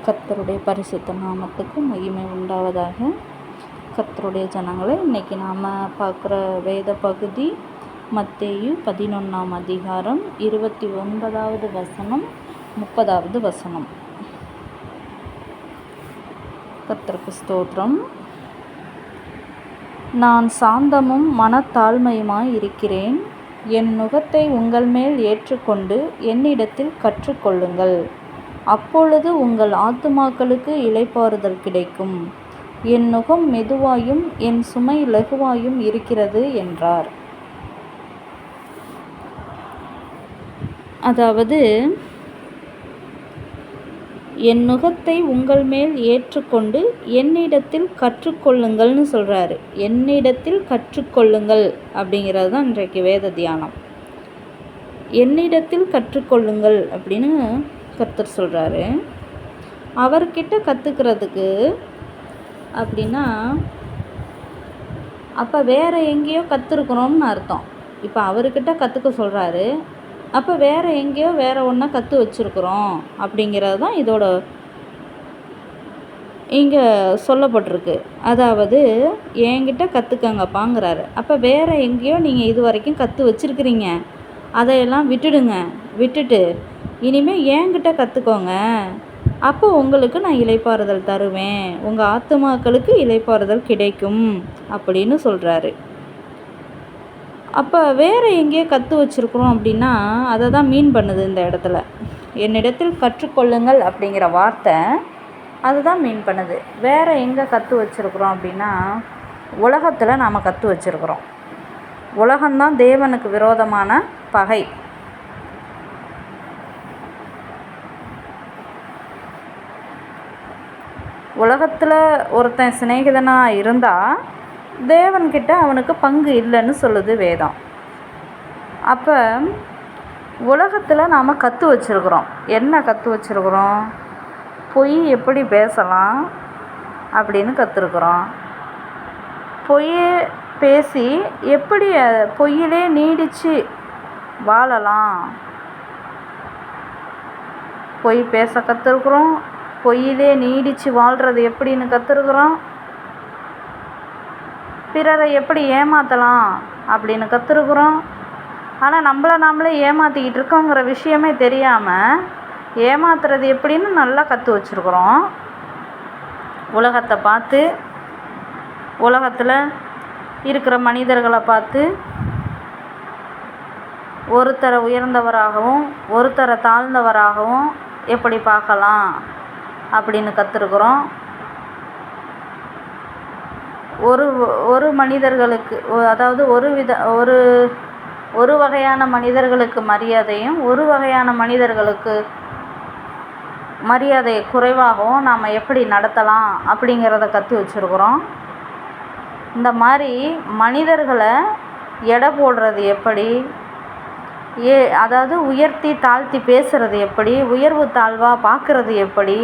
கர்த்தருடைய பரிசுத்த நாமத்துக்கு மகிமை உண்டாவதாக. கர்த்தருடைய ஜனங்களை, இன்றைக்கி நாம் பார்க்குற வேத பகுதி மத்தேயு 11ஆம் அதிகாரம் 29வது வசனம் 30வது வசனம். கர்த்தருக்கு ஸ்தோத்திரம். நான் சாந்தமும் மனத்தாழ்மையுமாய் இருக்கிறேன். என் நுகத்தை உங்கள் மேல் ஏற்றுக்கொண்டு என்னிடத்தில் கற்றுக்கொள்ளுங்கள். அப்பொழுது உங்கள் ஆத்துமாக்களுக்கு இளைப்பாறுதல் கிடைக்கும். என் நுகம் மெதுவாயும் என் சுமை லகுவாயும் இருக்கிறது என்றார். அதாவது, என் நுகத்தை உங்கள் மேல் ஏற்றுக்கொண்டு என்னிடத்தில் கற்றுக்கொள்ளுங்கள்னு சொல்கிறாரு. என்னிடத்தில் கற்றுக்கொள்ளுங்கள் அப்படிங்கிறது தான் இன்றைக்கு வேத தியானம். என்னிடத்தில் கற்றுக்கொள்ளுங்கள் அப்படின்னு கர்த்தர் சொல்கிறாரு. அவர்கிட்ட கற்றுக்கிறதுக்கு அப்படின்னா அப்போ வேறு எங்கேயோ கற்றுருக்குறோம்னு அர்த்தம். இப்போ அவர்கிட்ட கற்றுக்க சொல்கிறாரு, அப்போ வேறு எங்கேயோ வேறு ஒன்றா கற்று வச்சுருக்குறோம் அப்படிங்கிறது தான் இதோட இங்கே சொல்லப்பட்டிருக்கு. அதாவது, என்கிட்ட கற்றுக்கங்கப்பாங்கிறாரு. அப்போ வேறு எங்கேயோ நீங்கள் இது வரைக்கும் கற்று வச்சுருக்கிறீங்க, அதையெல்லாம் விட்டுட்டு இனிமேல் என்கிட்ட கற்றுக்கோங்க. அப்போ உங்களுக்கு நான் இளைப்பாறுதல் தருவேன், உங்கள் ஆத்துமாக்களுக்கு இளைப்பாறுதல் கிடைக்கும் அப்படின்னு சொல்கிறாரு. அப்போ வேறு எங்கேயோ கற்று வச்சுருக்குறோம் அப்படின்னா அதை தான் மீன் பண்ணுது இந்த இடத்துல. என்னிடத்தில் கற்றுக்கொள்ளுங்கள் அப்படிங்கிற வார்த்தை அதுதான் மீன் பண்ணுது. வேறு எங்கே கற்று வச்சுருக்குறோம் அப்படின்னா உலகத்தில் நாம் கற்று வச்சுருக்குறோம். உலகம்தான் தேவனுக்கு விரோதமான பகை. உலகத்தில் ஒருத்தன் சிநேகிதனாக இருந்தால் தேவன்கிட்ட அவனுக்கு பங்கு இல்லைன்னு சொல்லுது வேதம். அப்போ உலகத்தில் நாம் கற்று வச்சுருக்குறோம். என்ன கற்று வச்சுருக்குறோம்? பொய் எப்படி பேசலாம் அப்படின்னு கற்றுருக்குறோம். பொய் பேசி எப்படி பொய்யிலே நீடித்து வாழலாம், பொய் பேச கற்றுருக்குறோம். பொய்யிலே நீடித்து வாழ்கிறது எப்படின்னு கற்றுருக்குறோம். பிறரை எப்படி ஏமாற்றலாம் அப்படின்னு கற்றுருக்குறோம். ஆனால் நம்மளே ஏமாற்றிக்கிட்டு இருக்கோங்கிற விஷயமே தெரியாமல் ஏமாத்துறது எப்படின்னு நல்லா கற்று வச்சுருக்குறோம். உலகத்தை பார்த்து, உலகத்தில் இருக்கிற மனிதர்களை பார்த்து ஒருத்தரை உயர்ந்தவராகவும் ஒருத்தரை தாழ்ந்தவராகவும் எப்படி பார்க்கலாம் அப்படின்னு கற்றுருக்குறோம். ஒரு மனிதர்களுக்கு, அதாவது ஒரு வகையான மனிதர்களுக்கு மரியாதையும் ஒரு வகையான மனிதர்களுக்கு மரியாதையை குறைவாகவும் நாம் எப்படி நடத்தலாம் அப்படிங்கிறத கற்று வச்சுருக்குறோம். இந்த மாதிரி மனிதர்களை எடை போடுறது எப்படி, அதாவது உயர்த்தி தாழ்த்தி பேசுகிறது எப்படி, உயர்வு தாழ்வாக பார்க்குறது எப்படி,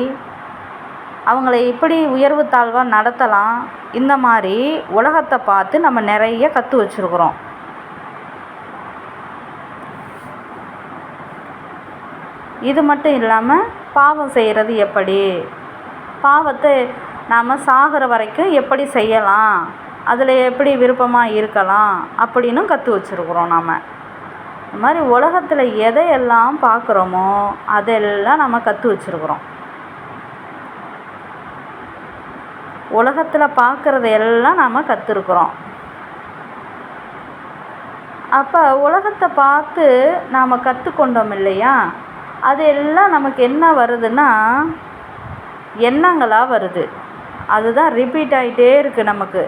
அவங்கள எப்படி உயர்வு தாழ்வாக நடத்தலாம், இந்த மாதிரி உலகத்தை பார்த்து நம்ம நிறைய கற்று வச்சுருக்குறோம். இது மட்டும் இல்லாமல் பாவம் செய்கிறது எப்படி, பாவத்தை நாம் சாகிற வரைக்கும் எப்படி செய்யலாம், அதில் எப்படி விருப்பமாக இருக்கலாம் அப்படின்னு கற்று வச்சுருக்குறோம். நாம் இந்த மாதிரி உலகத்தில் எதையெல்லாம் பார்க்குறோமோ அதெல்லாம் நம்ம கற்று வச்சுருக்குறோம். உலகத்தில் பார்க்குறது எல்லாம் நாம் கற்றுருக்குறோம். அப்போ உலகத்தை பார்த்து நாம் கற்றுக்கொண்டோம் இல்லையா, அது எல்லாம் நமக்கு என்ன வருதுன்னா எண்ணங்களாக வருது. அதுதான் ரிப்பீட் ஆகிட்டே இருக்குது. நமக்கு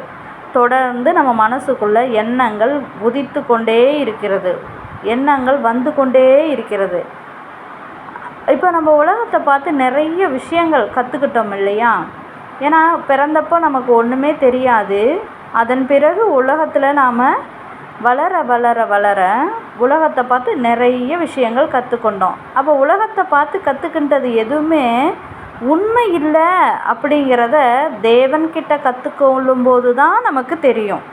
தொடர்ந்து நம்ம மனசுக்குள்ளே எண்ணங்கள் உதித்து கொண்டே இருக்கிறது, எண்ணங்கள் வந்து கொண்டே இருக்கிறது. இப்போ நம்ம உலகத்தை பார்த்து நிறைய விஷயங்கள் கற்றுக்கிட்டோம் இல்லையா. ஏன்னா பிறந்தப்போ நமக்கு ஒன்றுமே தெரியாது. அதன் பிறகு உலகத்தில் நாம் வளர வளர வளர உலகத்தை பார்த்து நிறைய விஷயங்கள் கற்றுக்கொண்டோம். அப்போ உலகத்தை பார்த்து கற்றுக்கின்றது எதுவுமே உண்மை இல்லை அப்படிங்கிறத தேவன்கிட்ட கற்றுக்கொள்ளும்போது தான் நமக்கு தெரியும்.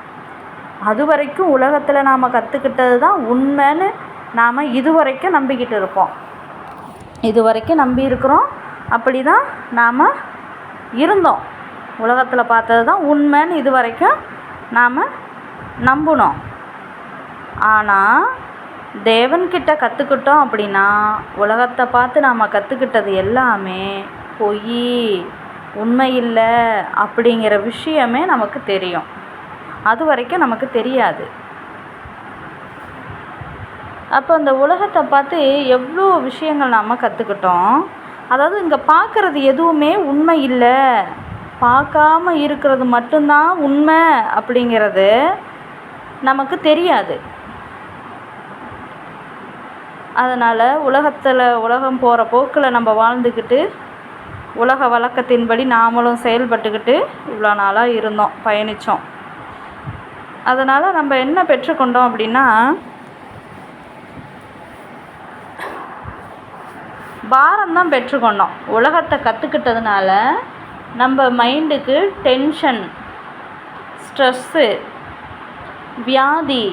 அது வரைக்கும் உலகத்தில் நாம் கற்றுக்கிட்டது தான் உண்மைன்னு நாம் இதுவரைக்கும் நம்பிக்கிட்டு இருப்போம். இது வரைக்கும் நம்பி இருக்கிறோம். அப்படி தான் நாம் இருந்தோம். உலகத்தில் பார்த்தது தான் உண்மைன்னு இது வரைக்கும் நாம் நம்பினோம். ஆனால் தேவன்கிட்ட கற்றுக்கிட்டோம் அப்படின்னா உலகத்தை பார்த்து நாம் கற்றுக்கிட்டது எல்லாமே பொய், உண்மை இல்லை அப்படிங்கிற விஷயமே நமக்கு தெரியும். அது வரைக்கும் நமக்கு தெரியாது. அப்போ அந்த உலகத்தை பார்த்து எவ்வளோ விஷயங்கள் நாம் கற்றுக்கிட்டோம். அதாவது இங்கே பார்க்குறது எதுவுமே உண்மை இல்லை, பார்க்காம இருக்கிறது மட்டும்தான் உண்மை அப்படிங்கிறது நமக்கு தெரியாது. அதனால் உலகம் போகிற போக்கில் நம்ம வாழ்ந்துக்கிட்டு உலக வழக்கத்தின்படி நாமளும் செயல்பட்டுக்கிட்டு இவ்வளோ நாளாக இருந்தோம், பயணித்தோம். அதனால் நம்ம என்ன பெற்றுக்கொண்டோம் அப்படின்னா பாரம்தான் பெற்றுக்கொண்டோம். உலகத்தை கற்றுக்கிட்டதுனால நம்ம மைண்டுக்கு டென்ஷன், ஸ்ட்ரெஸ்ஸு, வியாதி,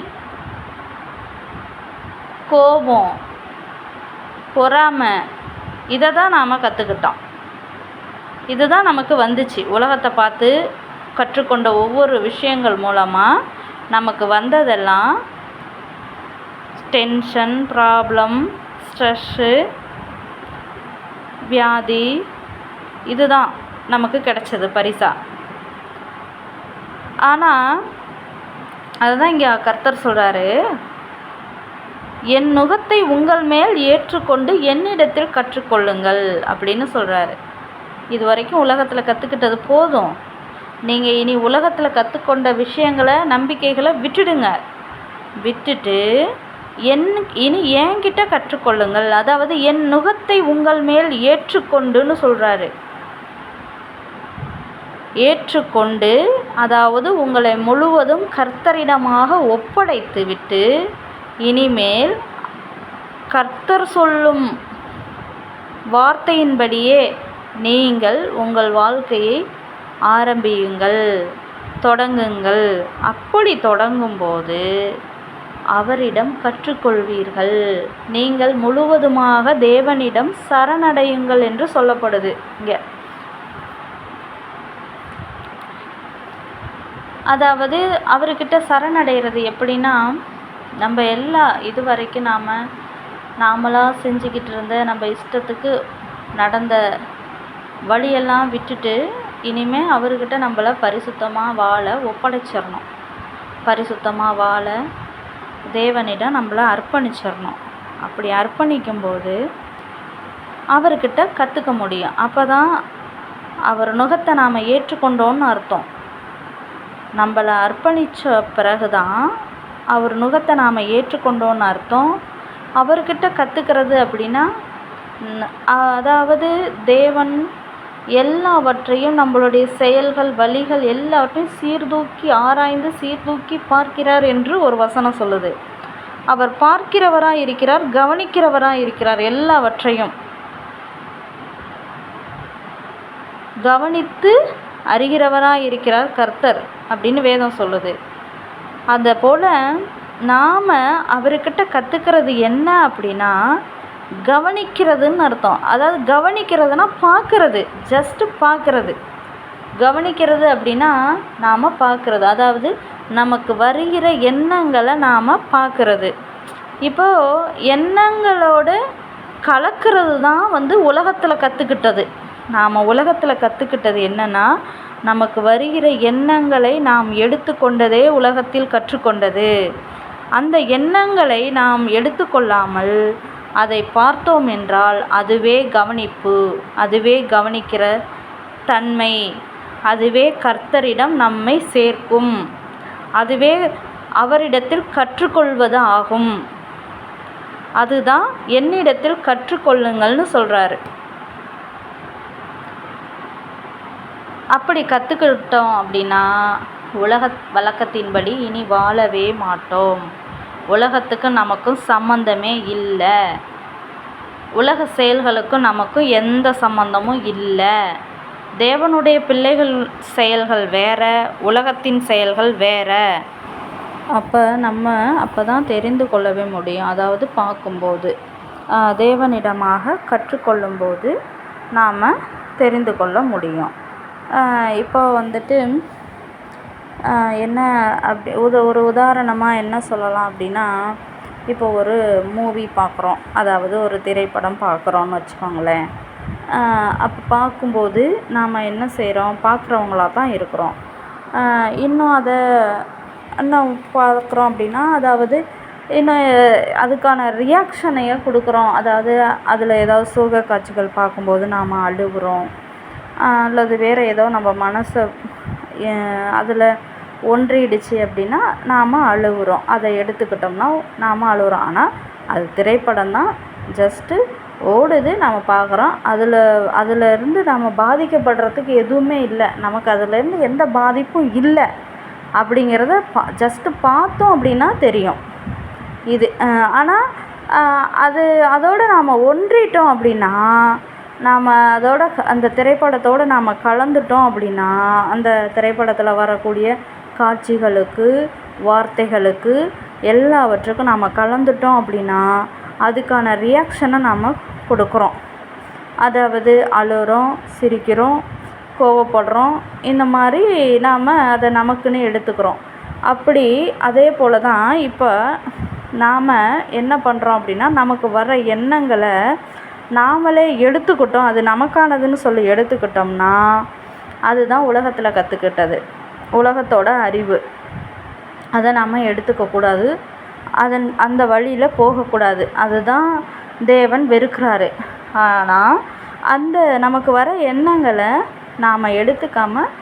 கோபம், பொறாமை இதை தான் நாம் கற்றுக்கிட்டோம். இதுதான் நமக்கு வந்துச்சு. உலகத்தை பார்த்து கற்றுக்கொண்ட ஒவ்வொரு விஷயங்கள் மூலமாக நமக்கு வந்ததெல்லாம் டென்ஷன், ப்ராப்ளம், ஸ்ட்ரெஸ்ஸு, வியாதி, இதுதான் நமக்கு கிடைச்சது பரிசா. ஆனால் அதுதான் இங்கே கர்த்தர் சொல்கிறாரு, என் நுகத்தை உங்கள் மேல் ஏற்றுக்கொண்டு என்னிடத்தில் கற்றுக்கொள்ளுங்கள் அப்படின்னு சொல்கிறாரு. இது வரைக்கும் உலகத்தில் கற்றுக்கிட்டது போதும். நீங்கள் இனி உலகத்தில் கற்றுக்கொண்ட விஷயங்களை, நம்பிக்கைகளை விட்டுடுங்க. விட்டுட்டு இனி என்கிட்ட கற்றுக்கொள்ளுங்கள். அதாவது என் நுகத்தை உங்கள் மேல் ஏற்றுக்கொண்டுன்னு சொல்கிறாரு. ஏற்றுக்கொண்டு, அதாவது உங்களை முழுவதும் கர்த்தரிடமாக ஒப்படைத்து விட்டு இனிமேல் கர்த்தர் சொல்லும் வார்த்தையின்படியே நீங்கள் உங்கள் வாழ்க்கையை ஆரம்பியுங்கள், தொடங்குங்கள். அப்படி தொடங்கும்போது அவரிடம் கற்றுக்கொள்வீர்கள். நீங்கள் முழுவதுமாக தேவனிடம் சரணடையுங்கள் என்று சொல்லப்படுது இங்கே. அதாவது அவர்கிட்ட சரணடைகிறது எப்படின்னா, நம்ம இது வரைக்கும் நாமளாக செஞ்சுக்கிட்டு இருந்த நம்ம இஷ்டத்துக்கு நடந்த வழியெல்லாம் விட்டுட்டு இனிமேல் அவர்கிட்ட நம்மளை பரிசுத்தமாக வாழ ஒப்படைச்சிடணும். பரிசுத்தமாக வாழ தேவனிடம் நம்மளை அர்ப்பணிச்சிடணும். அப்படி அர்ப்பணிக்கும்போது அவர்கிட்ட கற்றுக்க முடியும். அப்போ தான் அவர் நுகத்தை நாம் ஏற்றுக்கொண்டோன்னு அர்த்தம். நம்மளை அர்ப்பணித்த பிறகு தான் அவர் நுகத்தை நாம் ஏற்றுக்கொண்டோன்னு அர்த்தம். அவர்கிட்ட கற்றுக்கிறது அப்படின்னா, அதாவது தேவன் எல்லாவற்றையும், நம்மளுடைய செயல்கள், வழிகள் எல்லாவற்றையும் சீர்தூக்கி ஆராய்ந்து சீர்தூக்கி பார்க்கிறார் என்று ஒரு வசனம் சொல்லுது. அவர் பார்க்கிறவராக இருக்கிறார், கவனிக்கிறவராக இருக்கிறார். எல்லாவற்றையும் கவனித்து அறிகிறவராக இருக்கிறார் கர்த்தர் அப்படின்னு வேதம் சொல்லுது. அதை போல் நாம் அவர்கிட்ட கற்றுக்கிறது என்ன அப்படின்னா, கவனிக்கிறதுன்னு அர்த்தம். அதாவது கவனிக்கிறதுனா பார்க்குறது, ஜஸ்ட்டு பார்க்குறது. கவனிக்கிறது அப்படின்னா நாம் பார்க்குறது, அதாவது நமக்கு வருகிற எண்ணங்களை நாம் பார்க்குறது. இப்போது எண்ணங்களோடு கலக்கிறது தான் உலகத்தில் கற்றுக்கிட்டது. நாம் உலகத்தில் கற்றுக்கிட்டது என்னென்னா, நமக்கு வருகிற எண்ணங்களை நாம் எடுத்துக்கொண்டதே உலகத்தில் கற்றுக்கொண்டது. அந்த எண்ணங்களை நாம் எடுத்துக்கொள்ளாமல் அதை பார்த்தோம் என்றால் அதுவே கவனிப்பு, அதுவே கவனிக்கிற தன்மை, அதுவே கர்த்தரிடம் நம்மை சேர்க்கும், அதுவே அவரிடத்தில் கற்றுக்கொள்வது ஆகும். அதுதான் என்னிடத்தில் கற்றுக்கொள்ளுங்கள்னு சொல்கிறாரு. அப்படி கற்றுக்கிட்டோம் அப்படின்னா உலக வழக்கத்தின்படி இனி வாழவே மாட்டோம். உலகத்துக்கு நமக்கும் சம்பந்தமே இல்லை. உலக செயல்களுக்கும் நமக்கும் எந்த சம்பந்தமும் இல்லை. தேவனுடைய பிள்ளைகள் செயல்கள் வேற, உலகத்தின் செயல்கள் வேற. அப்போ தான் தெரிந்து கொள்ளவே முடியும். அதாவது பார்க்கும்போது, தேவனிடமாக கற்றுக்கொள்ளும்போது நாம் தெரிந்து கொள்ள முடியும். இப்போ வந்துட்டு என்ன அப்படி ஒரு உதாரணமாக என்ன சொல்லலாம் அப்படின்னா, இப்போ ஒரு மூவி பார்க்குறோம், அதாவது ஒரு திரைப்படம் பார்க்குறோன்னு வச்சுக்கோங்களேன். அப்போ பார்க்கும்போது நாம் என்ன செய்கிறோம், பார்க்குறவங்களா தான் இருக்கிறோம். இன்னும் அதை இன்னும் பார்க்குறோம் அப்படின்னா, அதாவது இன்னும் அதுக்கான ரியாக்ஷனையே கொடுக்குறோம். அதாவது அதில் ஏதாவது சோக காட்சிகள் பார்க்கும்போது நாம் அழுகுறோம், அல்லது வேறு ஏதோ நம்ம மனசை அதில் ஒன்றிடுச்சு அப்படின்னா நாம் அழுகுறோம். அதை எடுத்துக்கிட்டோம்னா நாம் அழுகுறோம். ஆனால் அது திரைப்படம் தான், ஜஸ்ட்டு ஓடுது, நம்ம பார்க்குறோம். அதிலேருந்து நம்ம பாதிக்கப்படுறதுக்கு எதுவுமே இல்லை, நமக்கு அதிலேருந்து எந்த பாதிப்பும் இல்லை அப்படிங்கிறத ஜஸ்ட்டு பார்த்தோம் அப்படின்னா தெரியும் இது. ஆனால் அதோடு நாம் ஒன்றிட்டோம் அப்படின்னா, நாம் அதோட அந்த திரைப்படத்தோடு நாம் கலந்துட்டோம் அப்படின்னா, அந்த திரைப்படத்தில் வரக்கூடிய காட்சிகளுக்கு, வார்த்தைகளுக்கு, எல்லாவற்றுக்கும் நாம் கலந்துட்டோம் அப்படின்னா அதுக்கான ரியாக்ஷனை நாம் கொடுக்குறோம். அதாவது அழுகிறோம், சிரிக்கிறோம், கோவப்படுறோம், இந்த மாதிரி நாம் அதை நமக்குன்னு எடுத்துக்கிறோம். அப்படி அதே போல் தான் இப்போ நாம் என்ன பண்ணுறோம் அப்படின்னா, நமக்கு வர எண்ணங்களை நாமளே எடுத்துக்கிட்டோம், அது நமக்கானதுன்னு சொல்லி எடுத்துக்கிட்டோம்னா அதுதான் உலகத்தில் கற்றுக்கிட்டது, உலகத்தோட அறிவு. அதை நாம் எடுத்துக்கக்கூடாது, அந்த வழியில் போகக்கூடாது. அதுதான் தேவன் வெறுக்கிறாரு. ஆனால் அந்த நமக்கு வர எண்ணங்களை நாம் எடுத்துக்காமல்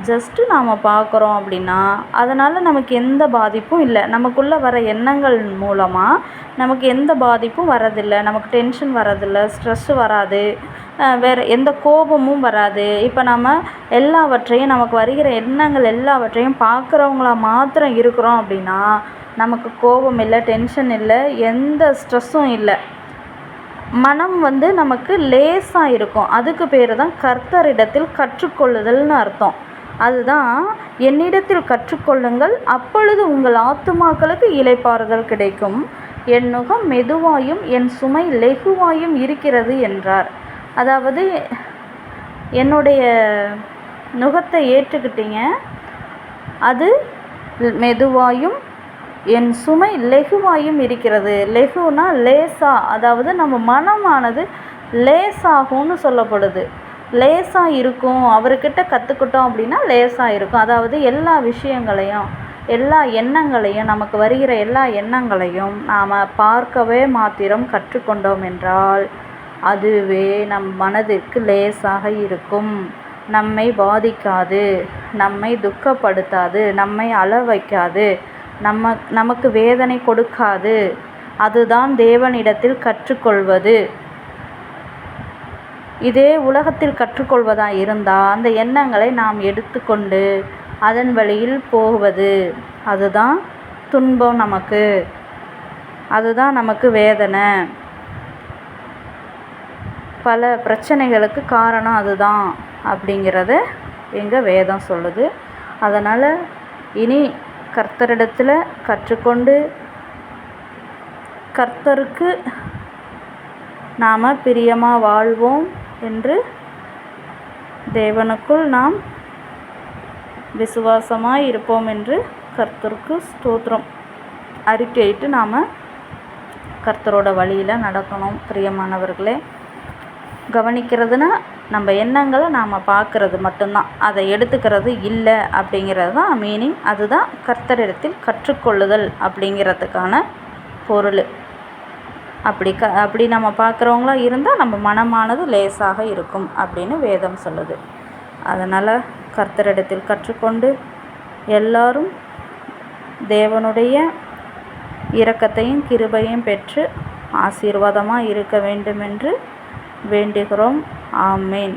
ஜஸ்ட்டு நாம் பார்க்குறோம் அப்படின்னா அதனால் நமக்கு எந்த பாதிப்பும் இல்லை. நமக்குள்ளே வர எண்ணங்கள் மூலமாக நமக்கு எந்த பாதிப்பும் வரதில்லை, நமக்கு டென்ஷன் வரதில்லை, ஸ்ட்ரெஸ்ஸு வராது, வேறு எந்த கோபமும் வராது. இப்போ நம்ம எல்லாவற்றையும், நமக்கு வருகிற எண்ணங்கள் எல்லாவற்றையும் பார்க்குறவங்களா மாத்திரம் இருக்கிறோம் அப்படின்னா நமக்கு கோபம் இல்லை, டென்ஷன் இல்லை, எந்த ஸ்ட்ரெஸ்ஸும் இல்லை. மனம் நமக்கு லேசாக இருக்கும். அதுக்கு பேர் தான் கர்த்தரிடத்தில் கற்றுக்கொள்ளுதல்னு அர்த்தம். அதுதான் என்னிடத்தில் கற்றுக்கொள்ளுங்கள், அப்பொழுது உங்கள் ஆத்துமாக்களுக்கு இளைப்பாறுதல் கிடைக்கும், என் நுகம் மெதுவாயும் என் சுமை லெகுவாயும் இருக்கிறது என்றார். அதாவது என்னுடைய நுகத்தை ஏற்றுக்கிட்டீங்க, அது மெதுவாயும் என் சுமை லெகுவாயும் இருக்கிறது. லெகுனா லேசாக, அதாவது நம்ம மனமானது லேசாகும்னு சொல்லப்படுது. லேசாக இருக்கும், அவர்கிட்ட கற்றுக்கிட்டோம் அப்படின்னா லேசாக இருக்கும். அதாவது எல்லா விஷயங்களையும், எல்லா எண்ணங்களையும், நமக்கு வருகிற எல்லா எண்ணங்களையும் நாம் பார்க்கவே மாத்திரம் கற்றுக்கொண்டோம் என்றால் அதுவே நம் மனதிற்கு லேசாக இருக்கும், நம்மை பாதிக்காது, நம்மை துக்கப்படுத்தாது, நம்மை அழ வைக்காது, நமக்கு வேதனை கொடுக்காது. அதுதான் தேவனிடத்தில் கற்றுக்கொள்வது. இதே உலகத்தில் கற்றுக்கொள்வதாக இருந்தால் அந்த எண்ணங்களை நாம் எடுத்துக்கொண்டு அதன் வழியில் போவது, அதுதான் துன்பம் நமக்கு, அதுதான் நமக்கு வேதனை, பல பிரச்சனைகளுக்கு காரணம் அதுதான் அப்படிங்கிறத எங்கள் வேதம் சொல்லுது. அதனால் இனி கர்த்தரிடத்தில் கற்றுக்கொண்டு கர்த்தருக்கு நாம் பிரியமாக வாழ்வோம் என்று தேவனுக்குள் நாம் விசுவாசமாய் இருப்போம் என்று கர்த்தருக்கு ஸ்தோத்திரம் அறிக்கையிட்டு நாம் கர்த்தரோட வழியில் நடக்கணும். பிரியமானவர்களே, கவனிக்கிறதுனா நம்ம எண்ணங்களை நாம் பார்க்குறது மட்டும்தான், அதை எடுத்துக்கிறது இல்லை அப்படிங்கிறது தான் மீனிங். அதுதான் கர்த்தரிடத்தில் கற்றுக்கொள்ளுதல் அப்படிங்கிறதுக்கான பொருள். அப்படி நம்ம பார்க்குறவங்களா இருந்தால் நம்ம மனமானது லேசாக இருக்கும் அப்படின்னு வேதம் சொல்லுது. அதனால் கர்த்தரிடத்தில் கற்றுக்கொண்டு எல்லாரும் தேவனுடைய இரக்கத்தையும் கிருபையும் பெற்று ஆசீர்வாதமாக இருக்க வேண்டும் என்று வேண்டுகிறோம். ஆமேன்.